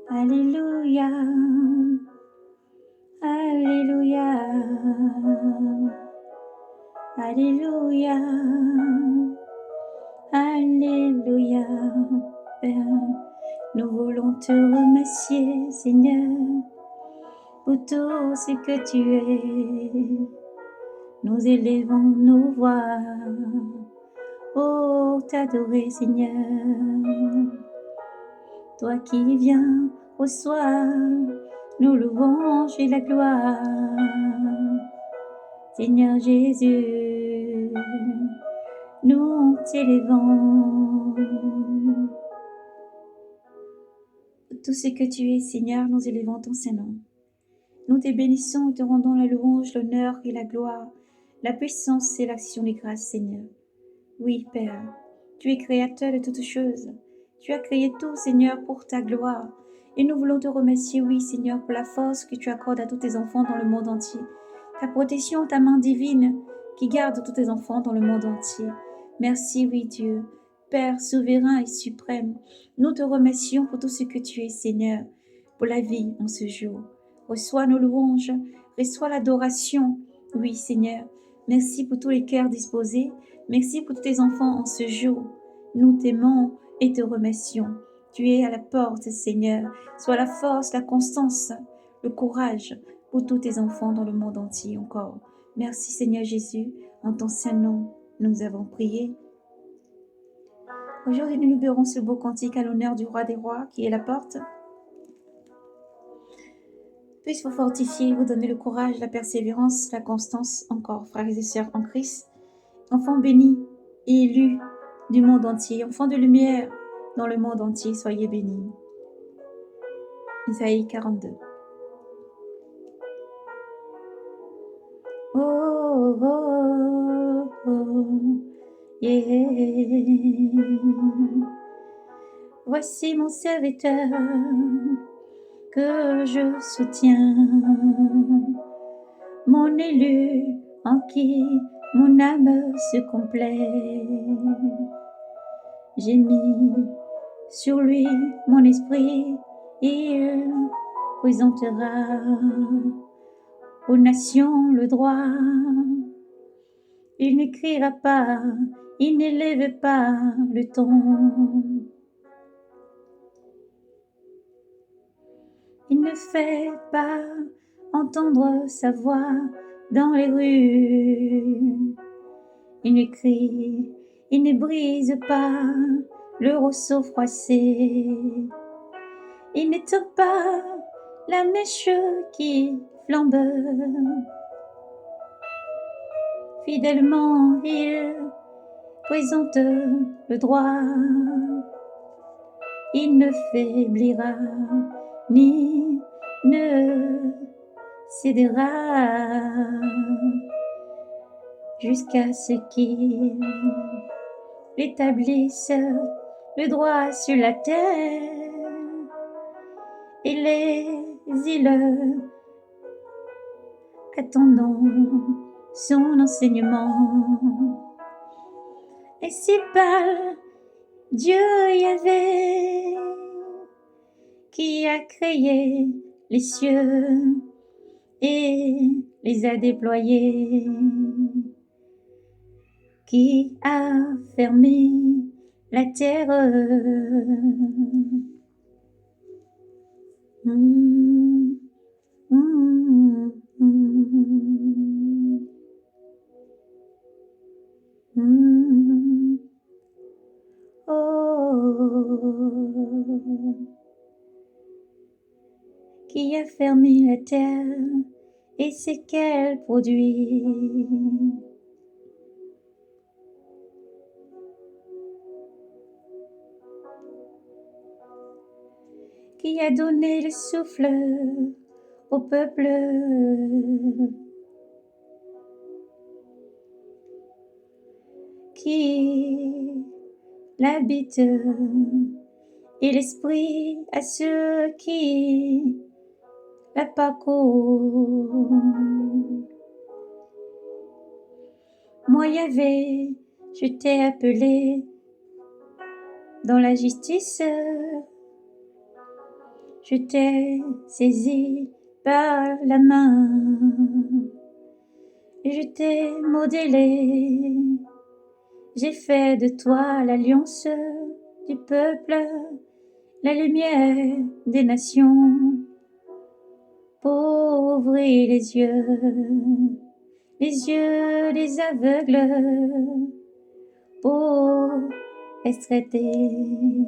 Alléluia, Alléluia, Alléluia, Alléluia. Père, nous voulons te remercier, Seigneur, pour tout ce que tu es. Nous élevons nos voix pour t'adorer, Seigneur. Toi qui viens au soir, nous louanges et la gloire. Seigneur Jésus, nous t'élevons. Tout ce que tu es, Seigneur, nous élevons ton Saint-Nom. Nous te bénissons et te rendons la louange, l'honneur et la gloire, la puissance et l'action des grâces, Seigneur. Oui, Père, tu es créateur de toutes choses. Tu as créé tout, Seigneur, pour ta gloire. Et nous voulons te remercier, oui, Seigneur, pour la force que tu accordes à tous tes enfants dans le monde entier. Ta protection, ta main divine qui garde tous tes enfants dans le monde entier. Merci, oui, Dieu, Père souverain et suprême. Nous te remercions pour tout ce que tu es, Seigneur, pour la vie en ce jour. Reçois nos louanges, reçois l'adoration, oui, Seigneur. Merci pour tous les cœurs disposés. Merci pour tous tes enfants en ce jour. Nous t'aimons et te remercions. Tu es à la porte, Seigneur. Sois la force, la constance, le courage pour tous tes enfants dans le monde entier encore. Merci, Seigneur Jésus. En ton saint nom, nous avons prié. Aujourd'hui, nous libérons ce beau cantique à l'honneur du roi des rois qui est à la porte. Puisse vous fortifier, vous donner le courage, la persévérance, la constance encore, frères et sœurs en Christ. Enfants bénis et élus du monde entier, enfants de lumière dans le monde entier, soyez bénis. Isaïe 42. Oh, oh, oh, oh, yeah. Voici mon serviteur que je soutiens, mon élu en qui mon âme se complaît. J'ai mis sur lui mon esprit, il présentera aux nations le droit. Il n'écrira pas, il n'élève pas le ton. Il ne fait pas entendre sa voix dans les rues. Il ne crie, il ne brise pas le rosseau froissé. Il n'éteint pas la mèche qui flambe. Fidèlement, il présente le droit. Il ne faiblira ni ne cédera jusqu'à ce qu'il établisse le droit sur la terre et les îles attendant son enseignement. Et si par Dieu Yahvé qui a créé les cieux et les a déployés, qui a fermé la terre. Qui a fermé la terre et ce qu'elle produit. Qui a donné le souffle au peuple. Qui l'habite et l'esprit à ceux qui la parcourent. Moi Yahvé, je t'ai appelé dans la justice. Je t'ai saisi par la main et je t'ai modélé. J'ai fait de toi l'alliance du peuple, la lumière des nations, pour ouvrir les yeux des aveugles, pour extraiter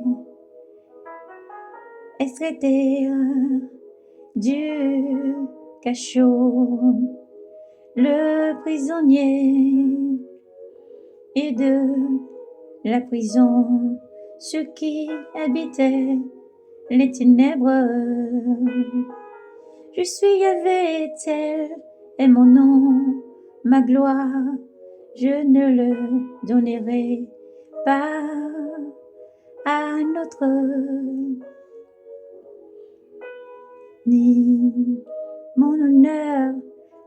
du cachot le prisonnier et de la prison ceux qui habitaient les ténèbres. Je suis Yahvé, tel est mon nom, ma gloire, je ne le donnerai pas à un autre, ni mon honneur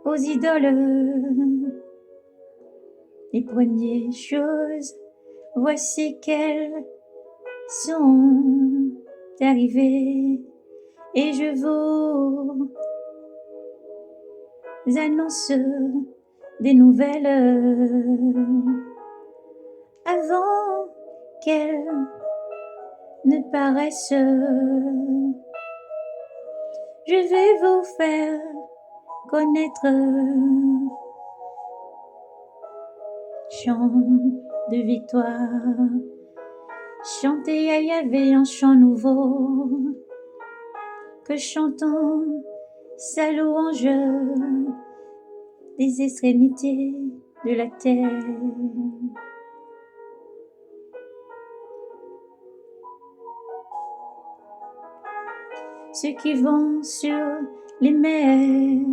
aux idoles. Les premières choses, voici qu'elles sont arrivées, et je vous annonce des nouvelles avant qu'elles ne paraissent. Je vais vous faire connaître chant de victoire, chantez à Yahvé un chant nouveau, que chantons sa louange des extrémités de la terre. Ceux qui vont sur les mers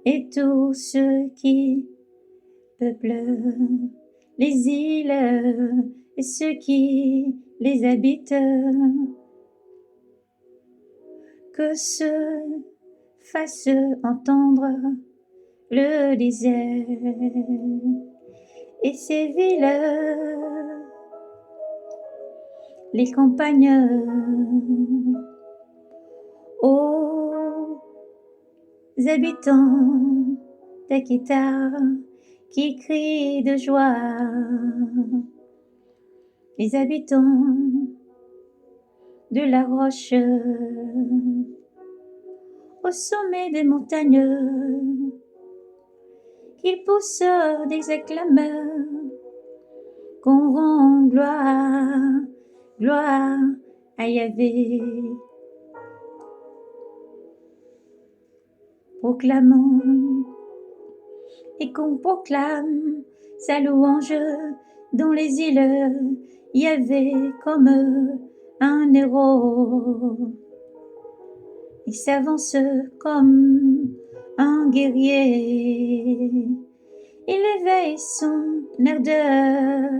et tous ceux qui peuplent les îles et ceux qui les habitent, que se fasse entendre le désert et ses villes, les campagnes, aux habitants d'Akita qui crient de joie, les habitants de la roche, au sommet des montagnes, qu'ils poussent des acclameurs, qu'on rend gloire, gloire à Yahvé. Proclamons et qu'on proclame sa louange dans les îles, Yahvé comme un héros. Il s'avance comme un guerrier, il éveille son ardeur,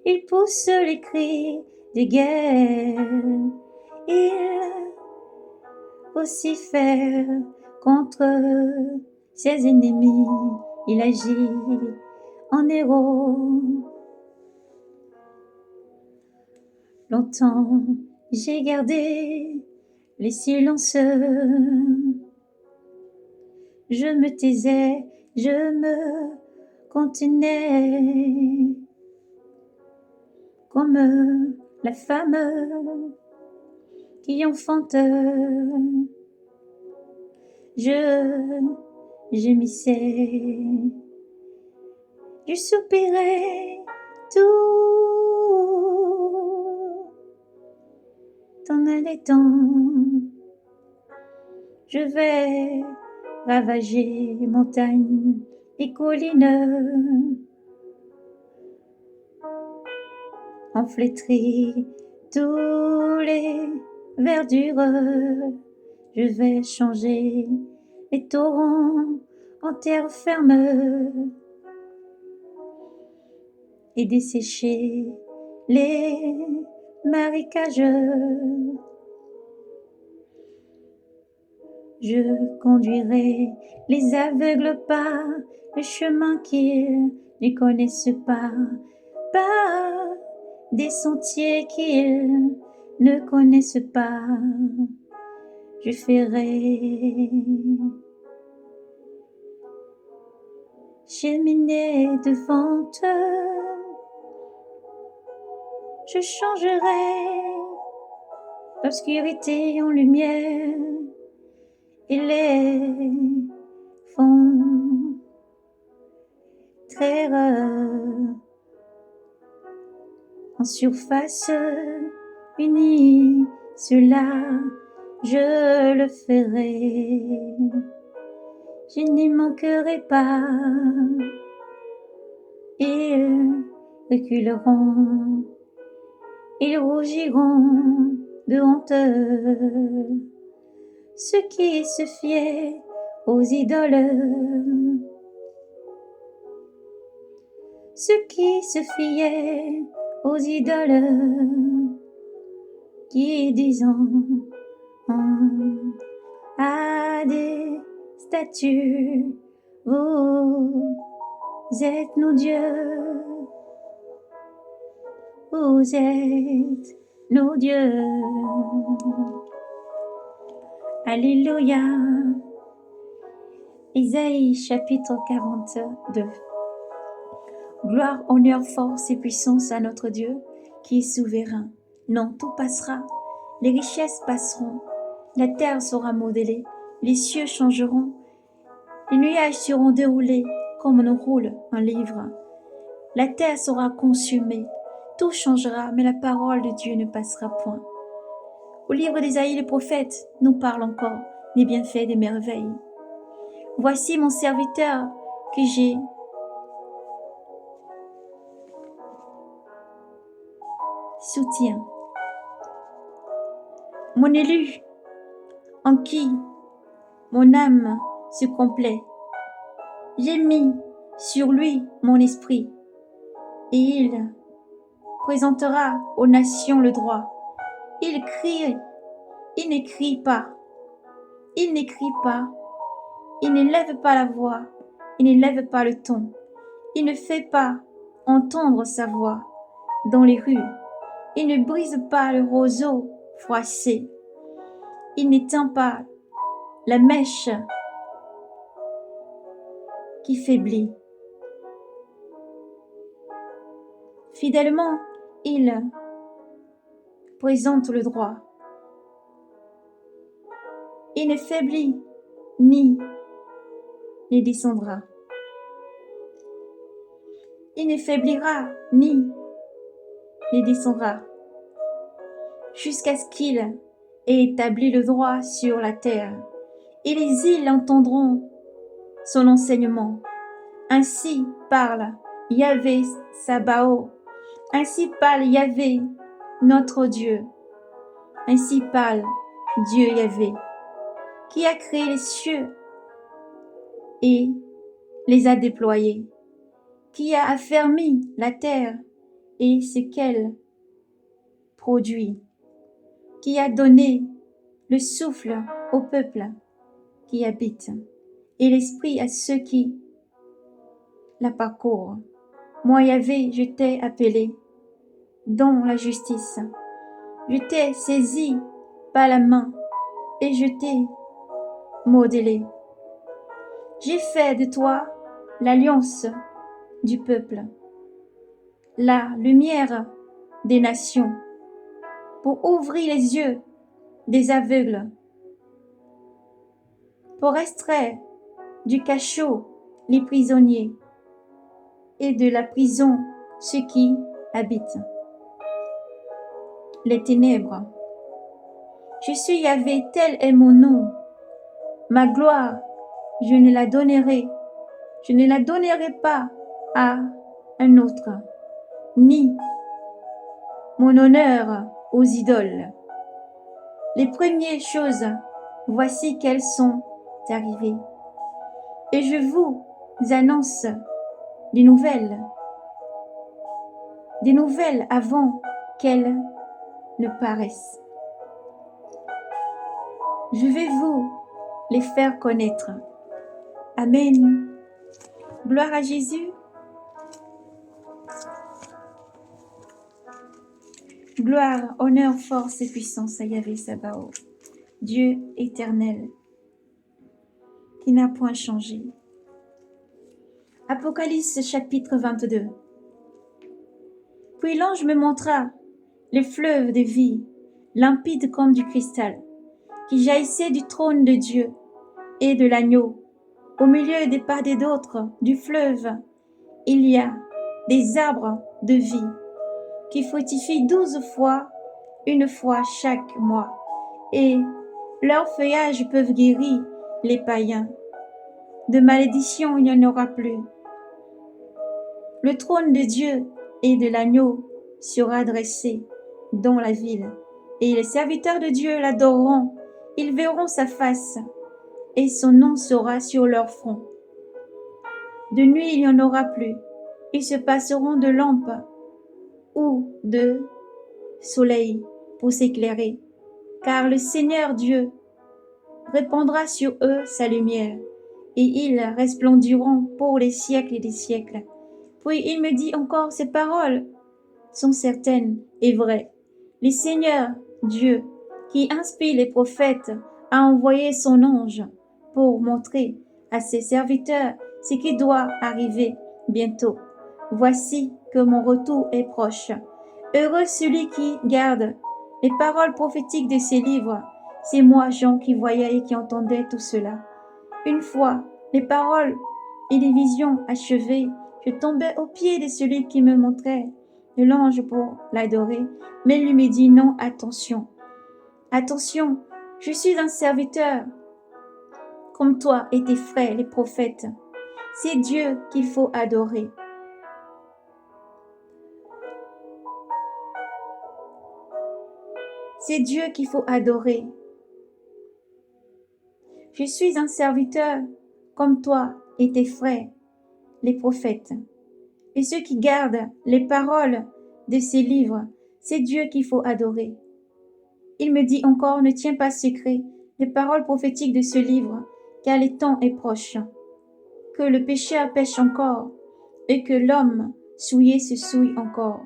il pousse les cris de guerre, il vocifère contre ses ennemis, il agit en héros. Longtemps j'ai gardé les silences, je me taisais, je me contenais, comme la femme qui enfante. Je gémissais, je soupirais tout en allaitant. Je vais ravager montagnes et collines, enflétrir tous les verdures. Je vais changer les torrents en terre ferme et dessécher les marécages. Je conduirai les aveugles par le chemin qu'ils ne connaissent pas, par des sentiers qu'ils ne connaissent pas. je ferai cheminer devant eux, je changerai l'obscurité en lumière et les fonds trairent en surface unie, cela je le ferai. Je n'y manquerai pas, ils reculeront, ils rougiront de honte. Ceux qui se fiaient aux idoles, ceux qui se fiaient aux idoles, qui disant à des statues, vous êtes nos dieux, vous êtes nos dieux. Alléluia. Isaïe chapitre 42. Gloire, honneur, force et puissance à notre Dieu qui est souverain. Non, tout passera, les richesses passeront, la terre sera modelée, les cieux changeront, les nuages seront déroulés comme on roule un livre. La terre sera consumée, tout changera, mais la parole de Dieu ne passera point. Au livre d'Isaïe le prophète nous parle encore des bienfaits, des merveilles. Voici mon serviteur que j'ai soutien. Mon élu, en qui mon âme se complaît. J'ai mis sur lui mon esprit, et il présentera aux nations le droit. Il crie, il n'écrit pas, il n'écrit pas, il ne lève pas la voix, il ne lève pas le ton, il ne fait pas entendre sa voix dans les rues, il ne brise pas le roseau froissé, il n'éteint pas la mèche qui faiblit. Fidèlement, il présente le droit. Il ne faiblit ni ne descendra. Il ne faiblira ni ne descendra jusqu'à ce qu'il ait établi le droit sur la terre. Et les îles entendront son enseignement. Ainsi parle Yahvé Sabaoth. Ainsi parle Yahvé, notre Dieu. Ainsi parle Dieu Yahvé, qui a créé les cieux et les a déployés, qui a affermi la terre et ce qu'elle produit, qui a donné le souffle au peuple qui habite et l'esprit à ceux qui la parcourent. Moi, Yahvé, je t'ai appelé dans la justice. Je t'ai saisi par la main et je t'ai modelé. J'ai fait de toi l'alliance du peuple, la lumière des nations, pour ouvrir les yeux des aveugles, pour extraire du cachot les prisonniers et de la prison ceux qui habitent les ténèbres. Je suis Yahvé, tel est mon nom. Ma gloire, je ne la donnerai pas à un autre, ni mon honneur aux idoles. Les premières choses, voici qu'elles sont arrivées. Et je vous annonce des nouvelles avant qu'elles ne paraissent. Je vais vous les faire connaître. Amen. Gloire à Jésus. Gloire, honneur, force et puissance à Yahvé Sabaoth. Dieu éternel, qui n'a point changé. Apocalypse chapitre 22. Puis l'ange me montra le fleuve de vie, limpide comme du cristal, qui jaillissait du trône de Dieu et de l'agneau. Au milieu des part et d'autre du fleuve, il y a des arbres de vie qui fructifient 12 fois, une fois chaque mois, et leurs feuillages peuvent guérir les païens. De malédiction il n'y en aura plus. Le trône de Dieu et de l'agneau sera dressé dans la ville, et les serviteurs de Dieu l'adoreront. Ils verront sa face, et son nom sera sur leur front. De nuit il n'y en aura plus. Ils se passeront de lampes ou de soleil pour s'éclairer, car le Seigneur Dieu répandra sur eux sa lumière, et ils resplendiront pour les siècles et des siècles. Puis il me dit encore, ces paroles sont certaines et vraies. Le Seigneur Dieu, qui inspire les prophètes, a envoyé son ange pour montrer à ses serviteurs ce qui doit arriver bientôt. Voici que mon retour est proche. Heureux celui qui garde les paroles prophétiques de ces livres. C'est moi, Jean, qui voyais et qui entendais tout cela. Une fois les paroles et les visions achevées, je tombais aux pieds de celui qui me montrait de l'ange pour l'adorer, mais lui me dit non, attention. Attention, je suis un serviteur, comme toi et tes frères les prophètes. C'est Dieu qu'il faut adorer. C'est Dieu qu'il faut adorer. Je suis un serviteur comme toi et tes frères, les prophètes. Et ceux qui gardent les paroles de ces livres, c'est Dieu qu'il faut adorer. Il me dit encore, ne tiens pas secret les paroles prophétiques de ce livre, car le temps est proche. Que le pécheur pêche encore, et que l'homme souillé se souille encore,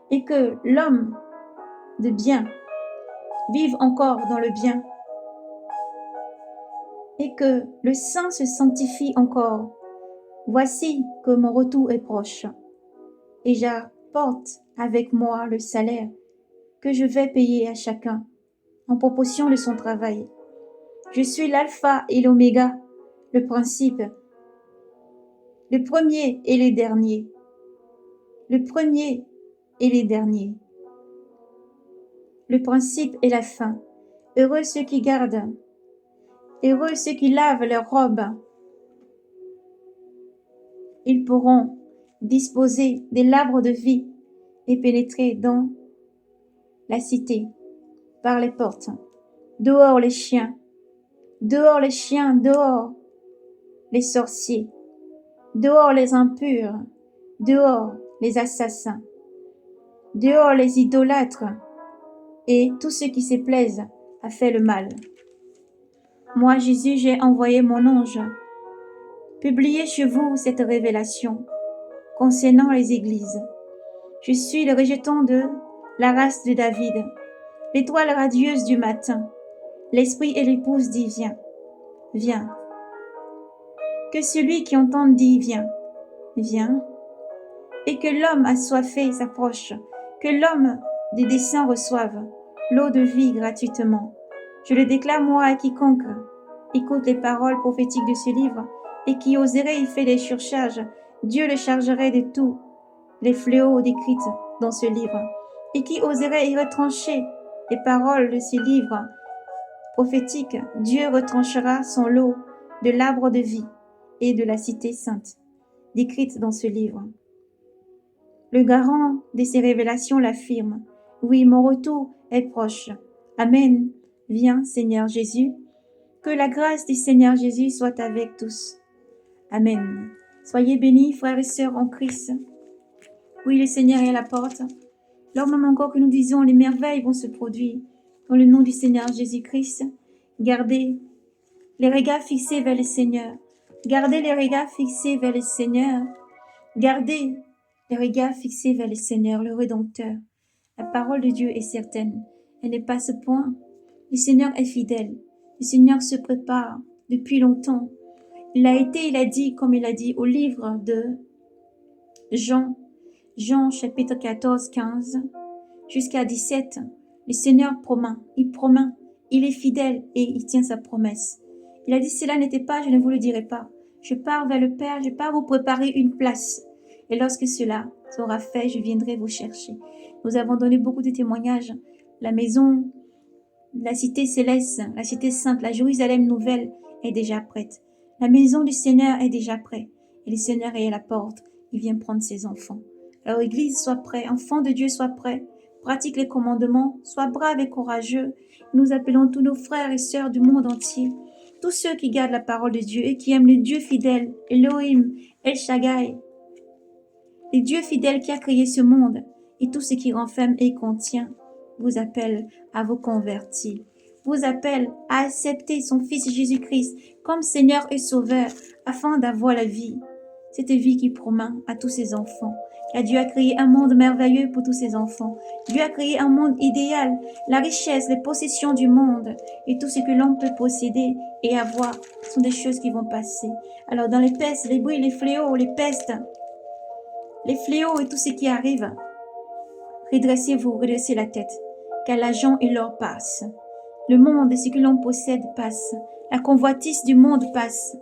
et que l'homme de bien vive encore dans le bien, et que le saint se sanctifie encore. Voici que mon retour est proche, et j'apporte avec moi le salaire que je vais payer à chacun en proportion de son travail. Je suis l'alpha et l'oméga, le principe, le premier et le dernier, le premier et les derniers, le principe et la fin. Heureux ceux qui gardent, heureux ceux qui lavent leurs robes. Ils pourront disposer de l'arbre de vie et pénétrer dans la cité par les portes. Dehors les chiens, dehors les chiens, dehors les sorciers, dehors les impurs, dehors les assassins, dehors les idolâtres et tous ceux qui se plaisent à faire le mal. Moi, Jésus, j'ai envoyé mon ange. Publiez chez vous cette révélation concernant les églises. Je suis le rejeton de la race de David, l'étoile radieuse du matin. L'esprit et l'épouse dit viens, viens. Que celui qui entend dit viens, viens. Et que l'homme assoiffé s'approche, que l'homme des desseins reçoive l'eau de vie gratuitement. Je le déclare moi à quiconque écoute les paroles prophétiques de ce livre et qui oserait y faire des surcharges. Dieu le chargerait de tous les fléaux décrits dans ce livre, et qui oserait y retrancher les paroles de ce livre prophétique. Dieu retranchera son lot de l'arbre de vie et de la cité sainte décrite dans ce livre. Le garant de ces révélations l'affirme. Oui, mon retour est proche. Amen. Viens, Seigneur Jésus. Que la grâce du Seigneur Jésus soit avec tous. Amen. Soyez bénis, frères et sœurs en Christ. Oui, le Seigneur est à la porte. Lors même encore que nous disons, les merveilles vont se produire. Dans le nom du Seigneur Jésus-Christ, gardez les regards fixés vers le Seigneur. Gardez les regards fixés vers le Seigneur. Gardez les regards fixés vers le Seigneur, le Rédempteur. La parole de Dieu est certaine. Elle ne passe point. Le Seigneur est fidèle. Le Seigneur se prépare depuis longtemps. Il a dit, comme il a dit au livre de Jean chapitre 14, 15 jusqu'à 17. Le Seigneur promet, il est fidèle et il tient sa promesse. Il a dit, cela n'était pas, je ne vous le dirai pas. Je pars vers le Père, je pars vous préparer une place. Et lorsque cela sera fait, je viendrai vous chercher. Nous avons donné beaucoup de témoignages. La maison, la cité céleste, la cité sainte, la Jérusalem nouvelle est déjà prête. La maison du Seigneur est déjà prête. Et le Seigneur est à la porte. Il vient prendre ses enfants. Alors, Église, sois prêt. Enfants de Dieu, sois prêt. Pratique les commandements. Sois brave et courageux. Nous appelons tous nos frères et sœurs du monde entier. Tous ceux qui gardent la parole de Dieu et qui aiment le Dieu fidèle, Elohim, El Shaddai, le Dieu fidèle qui a créé ce monde et tout ce qui renferme et contient, vous appelle à vous convertir, vous appelle à accepter son Fils Jésus-Christ comme Seigneur et Sauveur afin d'avoir la vie, cette vie qui promet à tous ses enfants. Car Dieu a créé un monde merveilleux pour tous ses enfants. Dieu a créé un monde idéal, la richesse, les possessions du monde et tout ce que l'homme peut posséder et avoir sont des choses qui vont passer. Alors dans les pestes, les bruits, les fléaux, les pestes, les fléaux et tout ce qui arrive, redressez-vous, redressez la tête, car l'argent et l'or passent. Le monde et ce que l'on possède passe. La convoitise du monde passe.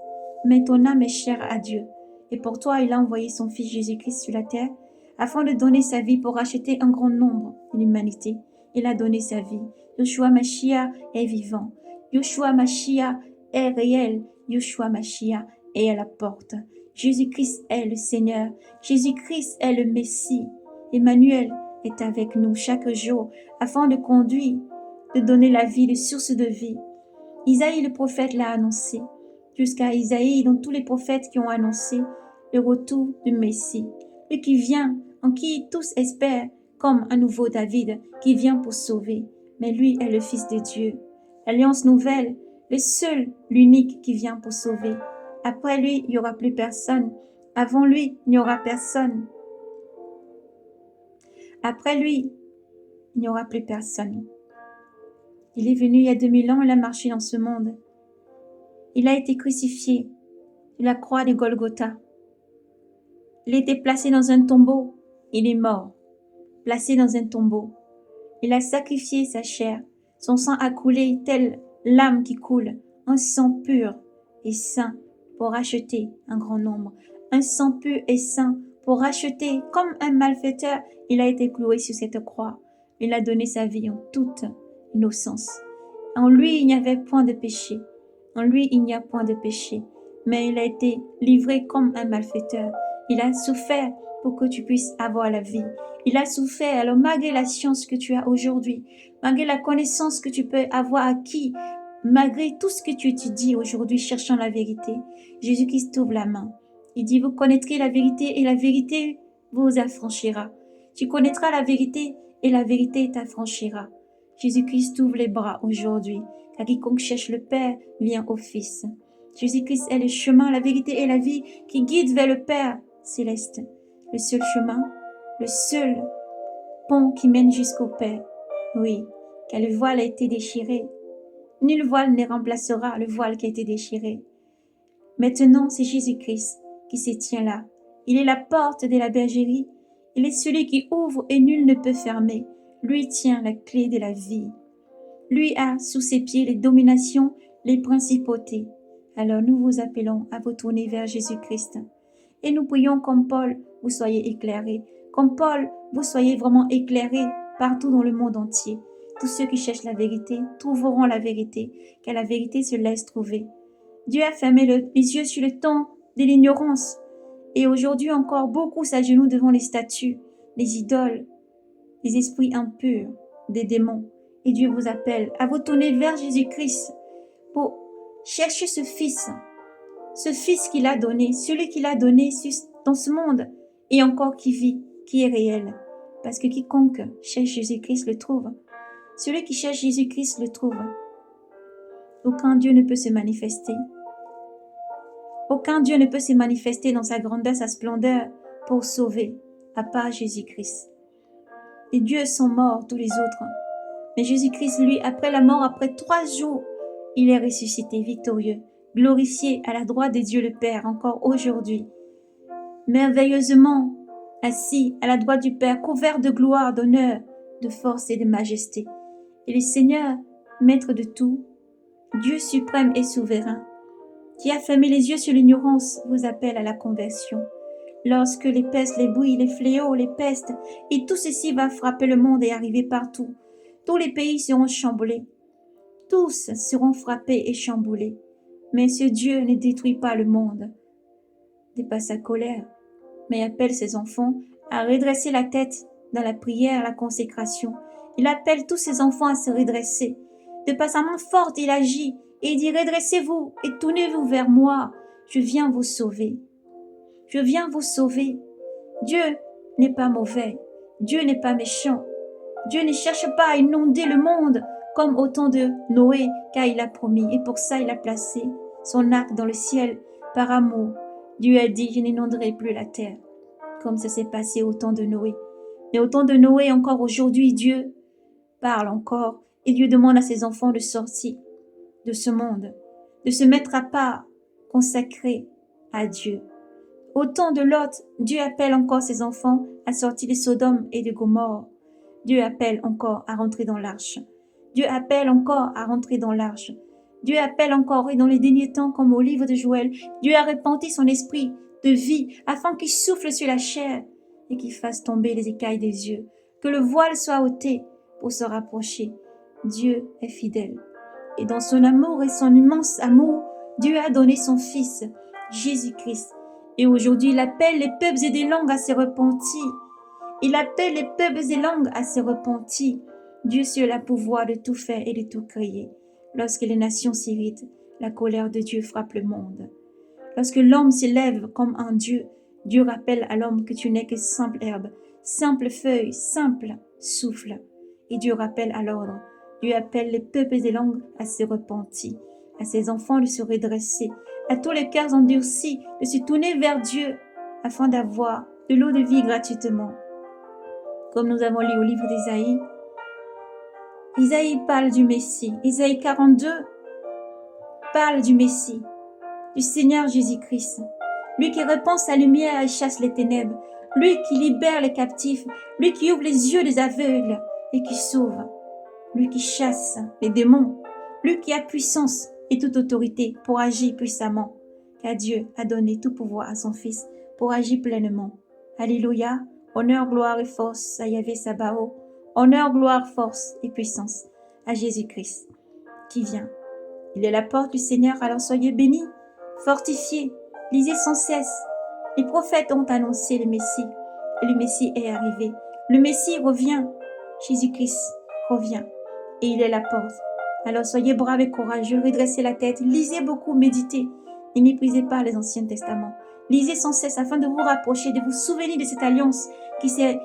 Mais ton âme est chère à Dieu. Et pour toi, il a envoyé son Fils Jésus-Christ sur la terre afin de donner sa vie pour racheter un grand nombre de l'humanité. Il a donné sa vie. Yoshua Mashiach est vivant. Yoshua Mashiach est réel. Yoshua Mashiach est à la porte. Jésus-Christ est le Seigneur. Jésus-Christ est le Messie. Emmanuel est avec nous chaque jour afin de conduire, de donner la vie, les sources de vie. Isaïe le prophète l'a annoncé. Jusqu'à Isaïe, donc tous les prophètes qui ont annoncé le retour du Messie. Lui qui vient, en qui tous espèrent, comme un nouveau David qui vient pour sauver. Mais lui est le Fils de Dieu. L'Alliance nouvelle, le seul, l'unique qui vient pour sauver. Après lui, il n'y aura plus personne. Avant lui, il n'y aura personne. Après lui, il n'y aura plus personne. Il est venu il y a 2000 ans, il a marché dans ce monde. Il a été crucifié sur la croix de Golgotha. Il a été placé dans un tombeau. Il est mort, placé dans un tombeau. Il a sacrifié sa chair. Son sang a coulé tel l'âme qui coule, un sang pur et saint pour racheter un grand nombre. Un sang pur et saint pour racheter, comme un malfaiteur, il a été cloué sur cette croix. Il a donné sa vie en toute innocence. En lui, il n'y avait point de péché. En lui, il n'y a point de péché. Mais il a été livré comme un malfaiteur. Il a souffert pour que tu puisses avoir la vie. Il a souffert. Alors, malgré la science que tu as aujourd'hui, malgré la connaissance que tu peux avoir acquis, malgré tout ce que tu étudies aujourd'hui, cherchant la vérité, Jésus-Christ t'ouvre la main. Il dit, vous connaîtrez la vérité et la vérité vous affranchira. Tu connaîtras la vérité et la vérité t'affranchira. Jésus-Christ ouvre les bras aujourd'hui, car quiconque cherche le Père vient au Fils. Jésus-Christ est le chemin, la vérité et la vie qui guide vers le Père céleste. Le seul chemin, le seul pont qui mène jusqu'au Père. Oui, car le voile a été déchiré. Nul voile ne remplacera le voile qui a été déchiré. Maintenant, c'est Jésus-Christ qui se tient là. Il est la porte de la bergerie. Il est celui qui ouvre et nul ne peut fermer. Lui tient la clé de la vie. Lui a sous ses pieds les dominations, les principautés. Alors nous vous appelons à vous tourner vers Jésus-Christ. Et nous prions comme Paul, vous soyez éclairés. Comme Paul, vous soyez vraiment éclairés partout dans le monde entier. Tous ceux qui cherchent la vérité trouveront la vérité, car la vérité se laisse trouver. Dieu a fermé les yeux sur le temps de l'ignorance. Et aujourd'hui encore, beaucoup s'agenouillent devant les statues, les idoles, les esprits impurs, des démons. Et Dieu vous appelle à vous tourner vers Jésus-Christ pour chercher ce Fils qu'il a donné, celui qu'il a donné dans ce monde et encore qui vit, qui est réel. Parce que quiconque cherche Jésus-Christ le trouve. Celui qui cherche Jésus-Christ le trouve. Aucun Dieu ne peut se manifester. Aucun Dieu ne peut se manifester dans sa grandeur, sa splendeur pour sauver, à part Jésus-Christ. Les dieux sont morts, tous les autres. Mais Jésus-Christ, lui, après la mort, après 3 jours, il est ressuscité, victorieux, glorifié à la droite de Dieu le Père, encore aujourd'hui. Merveilleusement assis à la droite du Père, couvert de gloire, d'honneur, de force et de majesté. Et le Seigneur, maître de tout, Dieu suprême et souverain, qui a fermé les yeux sur l'ignorance, vous appelle à la conversion. Lorsque les pestes, les bouilles, les fléaux, les pestes, et tout ceci va frapper le monde et arriver partout, tous les pays seront chamboulés. Tous seront frappés et chamboulés. Mais ce Dieu ne détruit pas le monde, n'est pas sa colère, mais appelle ses enfants à redresser la tête dans la prière, la consécration. Il appelle tous ses enfants à se redresser. De par sa main forte, il agit et il dit: redressez-vous et tournez-vous vers moi. Je viens vous sauver. Je viens vous sauver. Dieu n'est pas mauvais. Dieu n'est pas méchant. Dieu ne cherche pas à inonder le monde comme au temps de Noé, car il a promis. Et pour ça, il a placé son arc dans le ciel par amour. Dieu a dit: je n'inonderai plus la terre, comme ça s'est passé au temps de Noé. Mais au temps de Noé, encore aujourd'hui, Dieu parle encore. Et Dieu demande à ses enfants de sortir de ce monde, de se mettre à part, consacrés à Dieu. Au temps de Lot, Dieu appelle encore ses enfants à sortir de Sodome et de Gomorrhe. Dieu appelle encore à rentrer dans l'arche. Dieu appelle encore à rentrer dans l'arche. Dieu appelle encore, et dans les derniers temps, comme au livre de Joël, Dieu a répandu son esprit de vie afin qu'il souffle sur la chair et qu'il fasse tomber les écailles des yeux, que le voile soit ôté pour se rapprocher. Dieu est fidèle. Et dans son amour et son immense amour, Dieu a donné son Fils, Jésus-Christ. Et aujourd'hui, il appelle les peuples et des langues à se repentir. Il appelle les peuples et langues à se repentir. Dieu seul a pouvoir de tout faire et de tout créer. Lorsque les nations s'irritent, la colère de Dieu frappe le monde. Lorsque l'homme s'élève comme un Dieu, Dieu rappelle à l'homme que tu n'es que simple herbe, simple feuille, simple souffle. Et Dieu rappelle à l'ordre. Dieu appelle les peuples et langues à se repentir, à ses enfants de se redresser, à tous les cœurs endurcis de se tourner vers Dieu afin d'avoir de l'eau de vie gratuitement. Comme nous avons lu au livre d'Isaïe, Isaïe parle du Messie. Isaïe 42 parle du Messie, du Seigneur Jésus-Christ. Lui qui répand sa lumière et chasse les ténèbres. Lui qui libère les captifs. Lui qui ouvre les yeux des aveugles et qui sauve. Lui qui chasse les démons. Lui qui a puissance et toute autorité pour agir puissamment. Car Dieu a donné tout pouvoir à son Fils pour agir pleinement. Alléluia. Honneur, gloire et force à Yahvé Sabaoth. Honneur, gloire, force et puissance à Jésus-Christ qui vient. Il est la porte du Seigneur, alors soyez bénis, fortifiés, lisez sans cesse. Les prophètes ont annoncé le Messie et le Messie est arrivé. Le Messie revient, Jésus-Christ revient et il est la porte. Alors soyez braves et courageux, redressez la tête, lisez beaucoup, méditez. Ne méprisez pas les Anciens Testaments. Lisez sans cesse afin de vous rapprocher, de vous souvenir de cette alliance qui s'est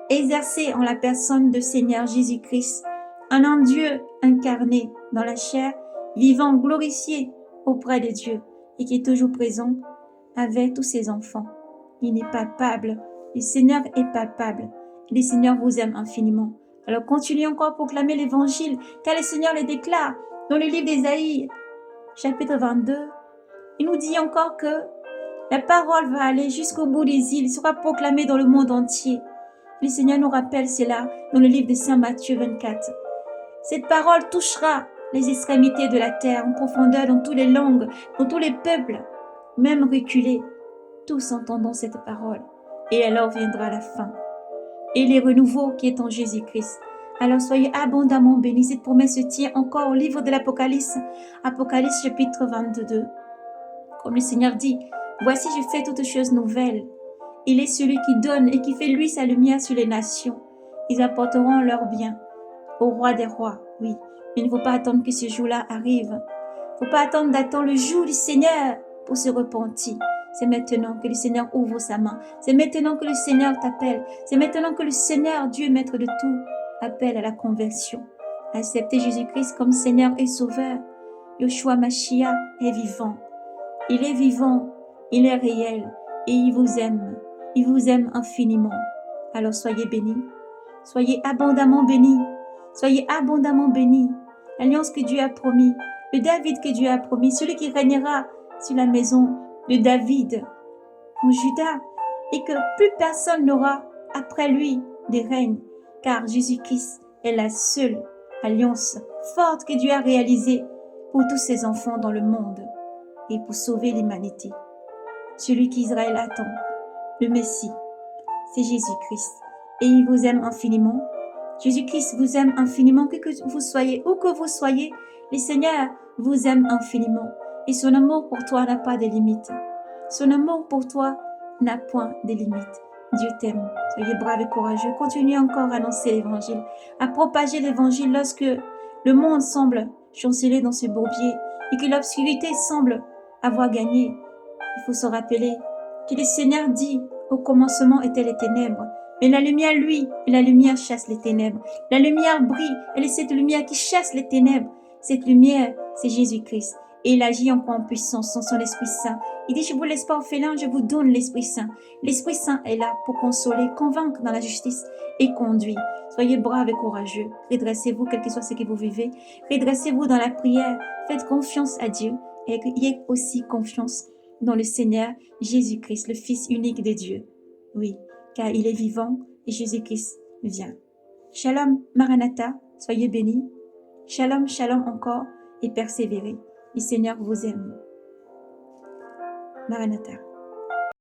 exercée en la personne de Seigneur Jésus-Christ, un Dieu incarné dans la chair, vivant, glorifié auprès de Dieu et qui est toujours présent avec tous ses enfants. Il est palpable. Le Seigneur est palpable. Et le Seigneur vous aime infiniment. Alors continuez encore à proclamer l'évangile, car le Seigneur le déclare dans le livre d'Ésaïe, chapitre 22. Il nous dit encore que la parole va aller jusqu'au bout des îles, sera proclamée dans le monde entier. Le Seigneur nous rappelle cela dans le livre de Saint Matthieu 24. Cette parole touchera les extrémités de la terre, en profondeur, dans toutes les langues, dans tous les peuples, même reculés. Tous entendront cette parole. Et alors viendra la fin. Et les renouveaux qui est en Jésus-Christ. Alors soyez abondamment bénis. Cette promesse se tient encore au livre de l'Apocalypse. Apocalypse chapitre 22. Comme le Seigneur dit, voici je fais toutes choses nouvelles. Il est celui qui donne et qui fait lui sa lumière sur les nations. Ils apporteront leur bien au roi des rois, oui. Mais il ne faut pas attendre que ce jour-là arrive. Il ne faut pas attendre d'attendre le jour du Seigneur pour se repentir. C'est maintenant que le Seigneur ouvre sa main. C'est maintenant que le Seigneur t'appelle. C'est maintenant que le Seigneur, Dieu maître de tout, appelle à la conversion. Acceptez Jésus-Christ comme Seigneur et Sauveur. Yoshua Mashiach est vivant. Il est vivant, il est réel et il vous aime. Il vous aime infiniment. Alors soyez bénis. Soyez abondamment bénis. Soyez abondamment bénis. L'alliance que Dieu a promis, le David que Dieu a promis, celui qui régnera sur la maison de David en Juda, et que plus personne n'aura après lui des règnes, car Jésus-Christ est la seule alliance forte que Dieu a réalisée pour tous ses enfants dans le monde et pour sauver l'humanité. Celui qu'Israël attend, le Messie, c'est Jésus-Christ. Et il vous aime infiniment. Jésus-Christ vous aime infiniment, que vous soyez, où que vous soyez, le Seigneur vous aime infiniment. Et son amour pour toi n'a pas de limite. Son amour pour toi n'a point de limite. Dieu t'aime. Soyez braves et courageux. Continuez encore à annoncer l'évangile, à propager l'évangile lorsque le monde semble chanceler dans ce bourbier et que l'obscurité semble avoir gagné. Il faut se rappeler que le Seigneur dit, au commencement étaient les ténèbres, mais la lumière, lui, et la lumière chasse les ténèbres. La lumière brille, elle est cette lumière qui chasse les ténèbres. Cette lumière, c'est Jésus-Christ. Et il agit encore en puissance sans son Esprit Saint. Il dit, je vous laisse pas orphelin, je vous donne l'Esprit Saint. L'Esprit Saint est là pour consoler, convaincre dans la justice et conduire. Soyez braves et courageux. Redressez-vous, quel que soit ce que vous vivez. Redressez-vous dans la prière. Faites confiance à Dieu et ayez aussi confiance dans le Seigneur Jésus-Christ, le Fils unique de Dieu. Oui, car il est vivant et Jésus-Christ vient. Shalom, Maranatha, soyez bénis. Shalom, shalom encore et persévérez. Le Seigneur vous aime. Maranatha.